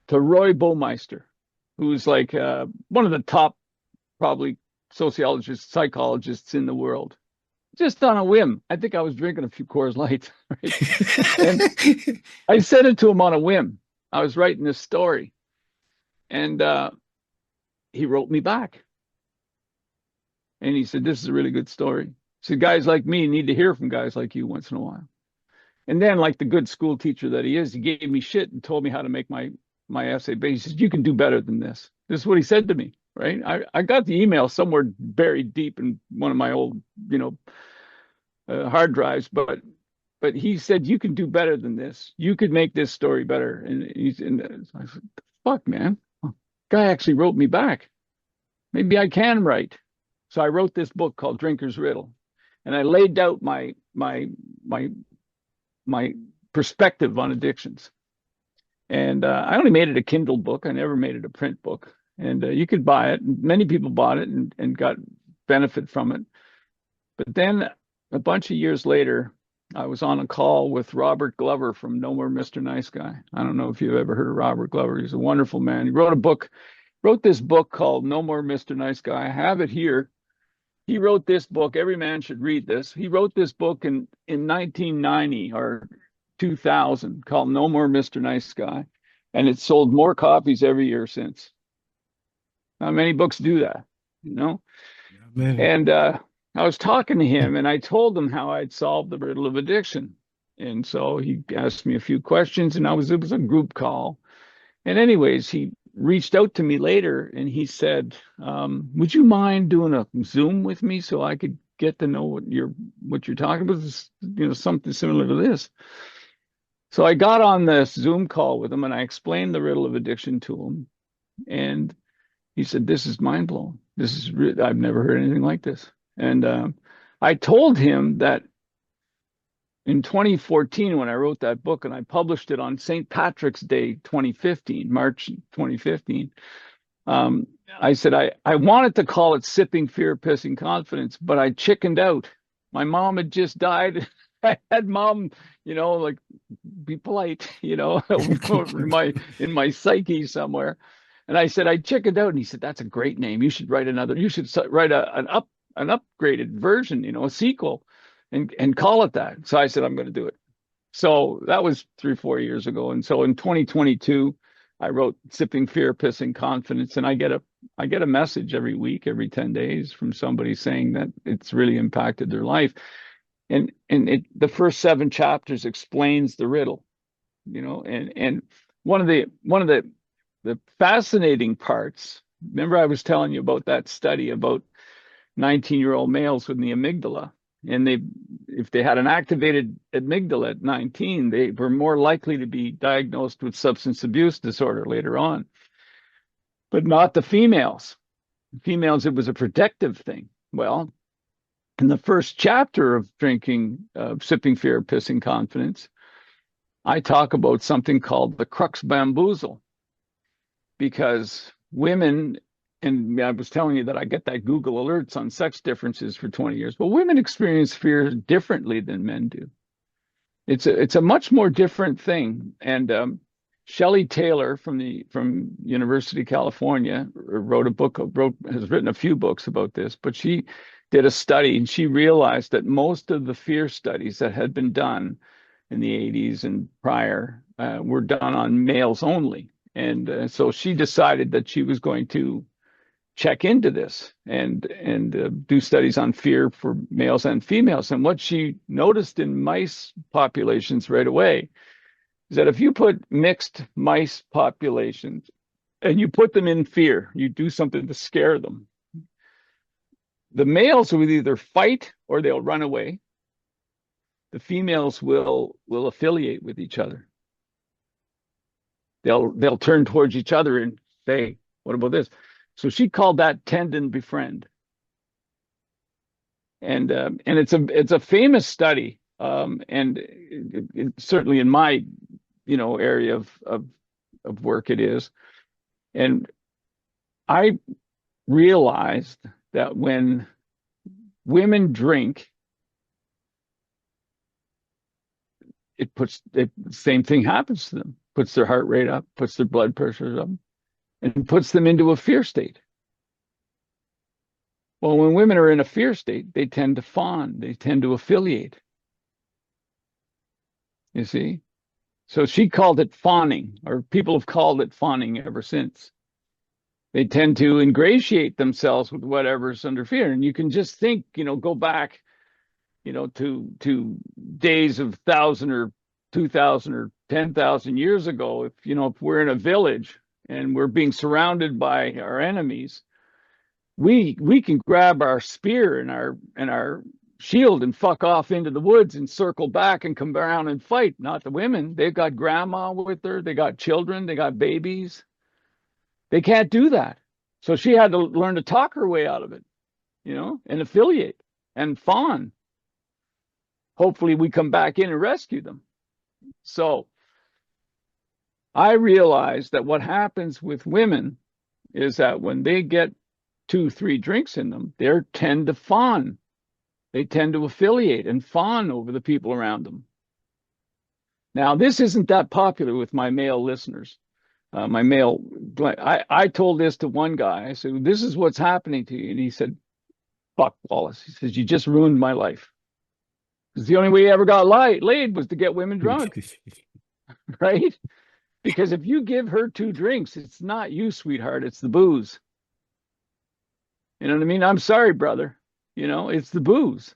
to Roy Baumeister, who's like one of the top, probably sociologists, psychologists in the world. Just on a whim. I think I was drinking a few Coors Lights, right? And I sent it to him on a whim. I was writing this story, and he wrote me back. And he said, this is a really good story. He said, guys like me need to hear from guys like you once in a while. And then, like the good school teacher that he is, he gave me shit and told me how to make my my essay, but he said, you can do better than this. This is what he said to me, right? I got the email somewhere buried deep in one of my old, hard drives, but he said, you can do better than this. You could make this story better. And I said, fuck, man. Guy actually wrote me back. Maybe I can write. So I wrote this book called Drinker's Riddle, and I laid out my perspective on addictions. And I only made it a Kindle book. I never made it a print book. And you could buy it. Many people bought it and got benefit from it. But then a bunch of years later, I was on a call with Robert Glover from No More Mr. Nice Guy. I don't know if you've ever heard of Robert Glover. He's a wonderful man. He wrote this book called No More Mr. Nice Guy. I have it here. He wrote this book. Every man should read this. He wrote this book in 1990 or 2000 called No More Mr. Nice Guy. And it's sold more copies every year since. Not many books do that, And I was talking to him and I told him how I'd solved the riddle of addiction. And so he asked me a few questions and it was a group call. And anyways, he reached out to me later and he said, would you mind doing a Zoom with me so I could get to know what you're talking about? Something similar to this. So I got on this Zoom call with him and I explained the riddle of addiction to him. And he said, this is mind blowing. I've never heard anything like this. And I told him that in 2014, when I wrote that book and I published it on St. Patrick's Day 2015, March 2015, I said, I wanted to call it Sipping Fear, Pissing Confidence, but I chickened out. My mom had just died. I had mom, like, be polite, in my psyche somewhere. And I said, I chickened out. And he said, that's a great name. You should write an upgraded version, a sequel and call it that. So I said, I'm going to do it. So that was 3-4 years ago. And so in 2022, I wrote Sipping Fear, Pissing Confidence. And I get a message every week, every 10 days from somebody saying that it's really impacted their life. And the first 7 chapters explains the riddle, and one of the fascinating parts, remember I was telling you about that study about 19-year-old males with the amygdala, and if they had an activated amygdala at 19, they were more likely to be diagnosed with substance abuse disorder later on, but not the females. Females, it was a protective thing. Well, in the first chapter of Sipping Fear, Pissing Confidence, I talk about something called the crux bamboozle, because women, and I was telling you that I get that Google alerts on sex differences for 20 years, but women experience fear differently than men do. It's a much more different thing. And Shelley Taylor from University of California has written a few books about this, but she did a study and she realized that most of the fear studies that had been done in the 80s and prior were done on males only. And so she decided that she was going to check into this and do studies on fear for males and females. And what she noticed in mice populations right away is that if you put mixed mice populations and you put them in fear, you do something to scare them, the males will either fight or they'll run away. The females will affiliate with each other. They'll turn towards each other and say, what about this? So she called that tend and befriend. And it's a famous study. And it certainly in my area of work it is. And I realized that when women drink, the same thing happens to them, puts their heart rate up, puts their blood pressure up, and puts them into a fear state. Well, when women are in a fear state, they tend to fawn, they tend to affiliate. You see? So she called it fawning, or people have called it fawning ever since. They tend to ingratiate themselves with whatever's under fear. And you can just think, go back, to days of 1,000 or 2,000 or 10,000 years ago, if we're in a village and we're being surrounded by our enemies, we can grab our spear and our shield and fuck off into the woods and circle back and come around and fight. Not the women. They've got grandma with her. They got children. They got babies. They can't do that. So she had to learn to talk her way out of it, and affiliate and fawn. Hopefully we come back in and rescue them. So I realized that what happens with women is that when they get 2-3 drinks in them, they tend to fawn. They tend to affiliate and fawn over the people around them. Now, this isn't that popular with my male listeners. I told this to one guy. I said, this is what's happening to you. And he said, fuck, Wallace. He says, you just ruined my life. Because the only way he ever got laid was to get women drunk. Right? Because if you give her 2 drinks, it's not you, sweetheart. It's the booze. You know what I mean? I'm sorry, brother. It's the booze.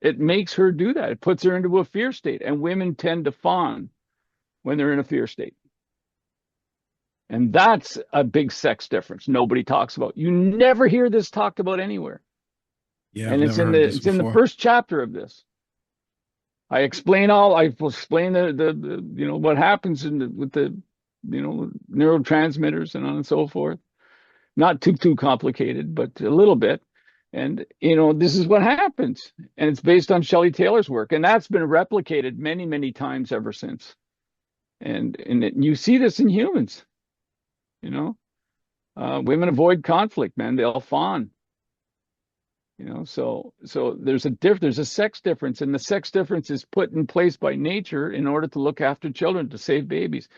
It makes her do that. It puts her into a fear state. And women tend to fawn when they're in a fear state. And that's a big sex difference nobody talks about. You never hear this talked about anywhere. Yeah, and it's in the first chapter of this. I explain the what happens with the neurotransmitters and on and so forth. Not too complicated, but a little bit. And this is what happens. And it's based on Shelley Taylor's work. And that's been replicated many, many times ever since. And you see this in humans. Women avoid conflict, man. They'll fawn. So there's a sex difference, and the sex difference is put in place by nature in order to look after children, to save babies.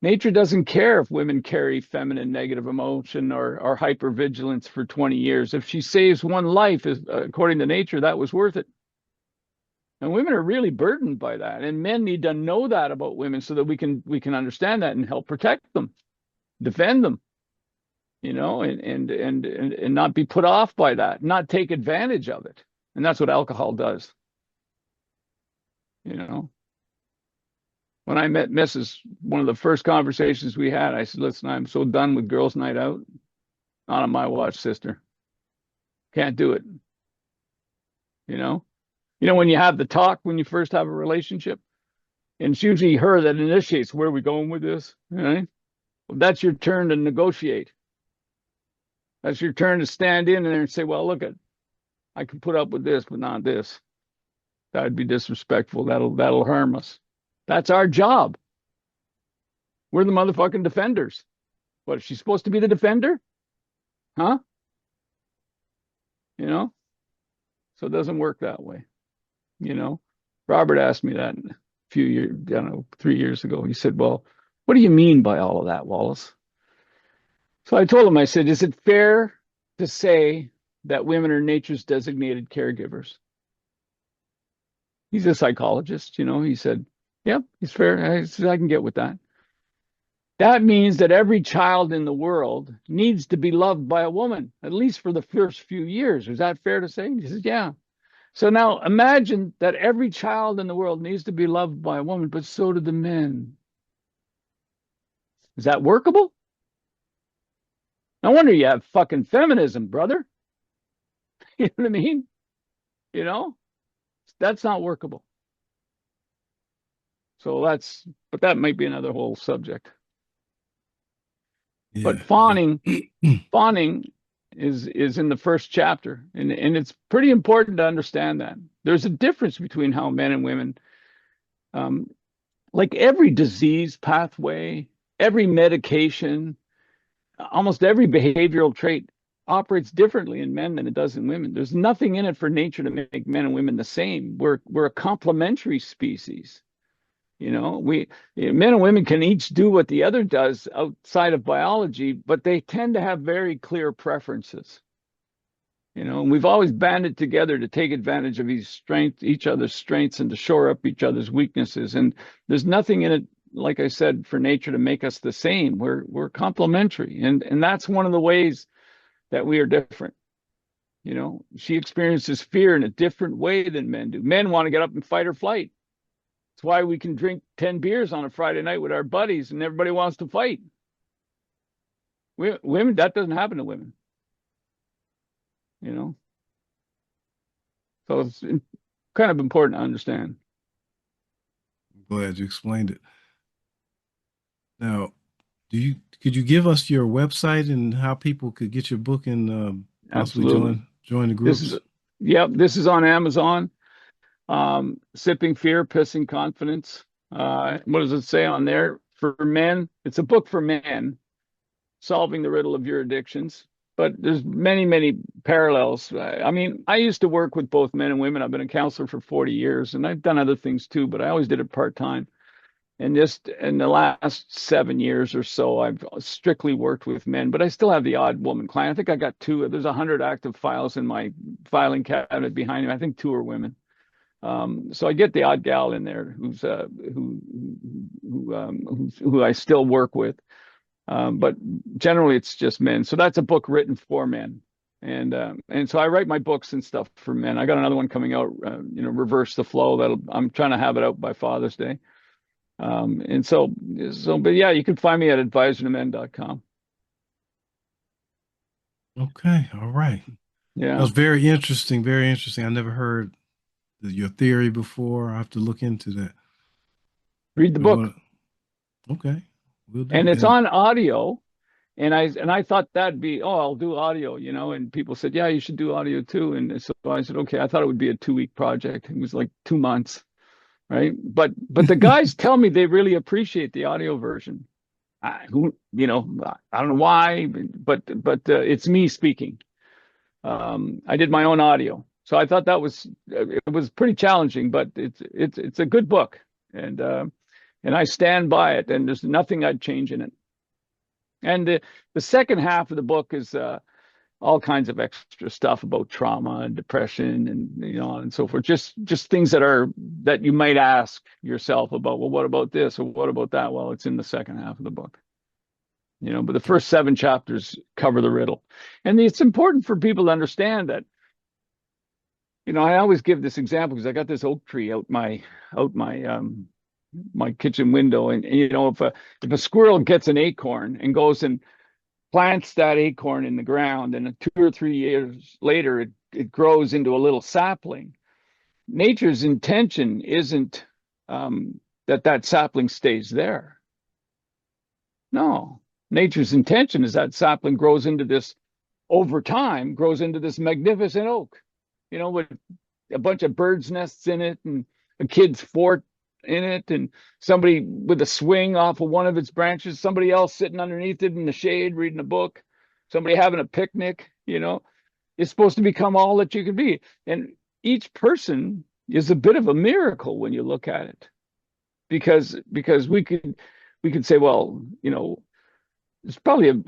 Nature doesn't care if women carry feminine negative emotion or hypervigilance for 20 years. If she saves one life, according to nature, that was worth it. And women are really burdened by that, and men need to know that about women so that we can understand that and help protect them, defend them. And not be put off by that, not take advantage of it. And that's what alcohol does. When I met Mrs., one of the first conversations we had, I said, listen, I'm so done with girls' night out. Not on my watch, sister. Can't do it. When you have the talk, when you first have a relationship, and it's usually her that initiates, where are we going with this? Right? Well, that's your turn to negotiate. That's your turn to stand in there and say, well, look, I can put up with this, but not this. That would be disrespectful. That'll harm us. That's our job. We're the motherfucking defenders. What, is she supposed to be the defender? Huh? So it doesn't work that way. Robert asked me that a few years, 3 years ago. He said, well, what do you mean by all of that, Wallace? So I told him, I said, is it fair to say that women are nature's designated caregivers? He's a psychologist, He said, yep, he's fair. I said, I can get with that. That means that every child in the world needs to be loved by a woman, at least for the first few years. Is that fair to say? He says, yeah. So now imagine that every child in the world needs to be loved by a woman, but so do the men. Is that workable? No wonder you have fucking feminism, brother. You know what I mean? That's not workable. But that might be another whole subject. Yeah. But fawning is in the first chapter, and it's pretty important to understand that there's a difference between how men and women, like every disease pathway, every medication, almost every behavioral trait operates differently in men than it does in women. There's nothing in it for nature to make men and women the same. We're a complementary species. Men and women can each do what the other does outside of biology, but they tend to have very clear preferences. And we've always banded together to take advantage of each other's strengths and to shore up each other's weaknesses. And there's nothing in it, like I said, for nature to make us the same. We're complementary. And that's one of the ways that we are different. She experiences fear in a different way than men do. Men want to get up and fight or flight. It's why we can drink 10 beers on a Friday night with our buddies and everybody wants to fight. Women, that doesn't happen to women, you know? So it's kind of important to understand. I'm glad you explained it. Now, could you give us your website and how people could get your book and possibly Absolutely. join the This is, groups? yep, this is on Amazon. Sipping Fear, Pissing Confidence. What does it say on there? For men, it's a book for men, solving the riddle of your addictions. But there's many, many parallels. I mean, I used to work with both men and women. I've been a counselor for 40 years, and I've done other things too, but I always did it part-time. And just in the last 7 years or so, I've strictly worked with men, but I still have the odd woman client. I think I got two. There's 100 active files in my filing cabinet behind me. I think two are women. So I get the odd gal in there who I still work with, but generally it's just men. So that's a book written for men, and so I write my books and stuff for men. I got another one coming out, Reverse the Flow. I'm trying to have it out by Father's Day. But yeah, you can find me at advisortomen.com. Okay, all right. That Yeah, was very interesting. Very interesting. I never heard your theory before. I have to look into that. read the We book, want Okay, we'll do. and it's And on audio. And I thought that'd be, oh, I'll do audio, and people said, yeah, you should do audio too. And so I said, okay. I thought it would be a 2-week project. It was like 2 months, right? But the guys tell me they really appreciate the audio version. I don't know why, but it's me speaking. I did my own audio, so I thought it was pretty challenging, but it's a good book, and I stand by it, and there's nothing I'd change in it. And the second half of the book is all kinds of extra stuff about trauma and depression and so forth. Just things that you might ask yourself about. Well, what about this or what about that? Well, it's in the second half of the book. But the first 7 chapters cover the riddle. And it's important for people to understand that, I always give this example because I got this oak tree out my my kitchen window. And if a squirrel gets an acorn and goes and plants that acorn in the ground, and 2 or 3 years later it grows into a little sapling, nature's intention isn't that sapling stays there. No, nature's intention is that sapling grows into this, over time, grows into this magnificent oak, with a bunch of birds' nests in it and a kid's fort in it, and somebody with a swing off of one of its branches, somebody else sitting underneath it in the shade reading a book, somebody having a picnic. It's supposed to become all that you can be. And each person is a bit of a miracle when you look at it, because we could say, well, there's probably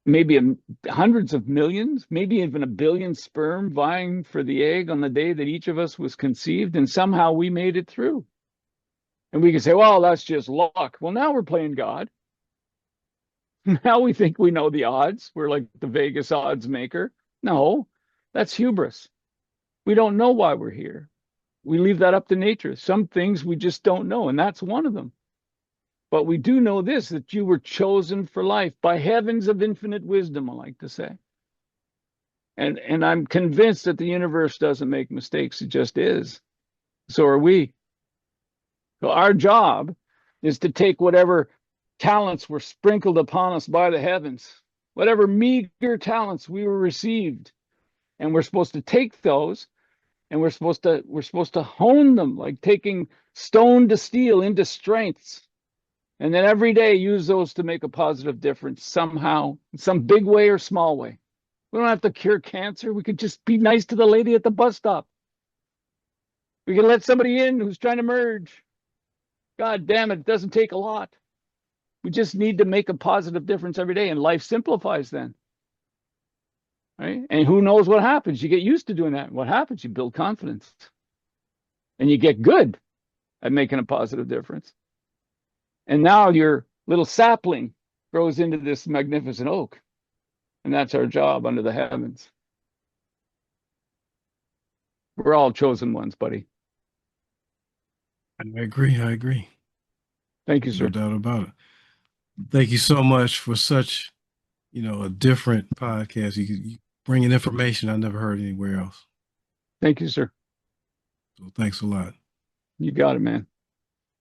maybe hundreds of millions, maybe even a billion sperm vying for the egg on the day that each of us was conceived, and somehow we made it through. And we can say, well, that's just luck. Well, now we're playing God. Now we think we know the odds. We're like the Vegas odds maker. No, that's hubris. We don't know why we're here. We leave that up to nature. Some things we just don't know, and that's one of them. But we do know this, that you were chosen for life by heavens of infinite wisdom, I like to say. And I'm convinced that the universe doesn't make mistakes. It just is. So are we. So our job is to take whatever talents were sprinkled upon us by the heavens, whatever meager talents we were received, and we're supposed to take those, and we're supposed to hone them, like taking stone to steel into strengths. And then every day use those to make a positive difference somehow, in some big way or small way. We don't have to cure cancer. We could just be nice to the lady at the bus stop. We can let somebody in who's trying to merge. God damn it, it doesn't take a lot. We just need to make a positive difference every day, and life simplifies then. Right? And who knows what happens? You get used to doing that. What happens? You build confidence. And you get good at making a positive difference. And now your little sapling grows into this magnificent oak. And that's our job under the heavens. We're all chosen ones, buddy. I agree. I agree. Thank you, No sir. doubt about it. Thank you so much for such, a different podcast. You bringing information I never heard anywhere else. Thank you, sir. So thanks a lot. You got it, man.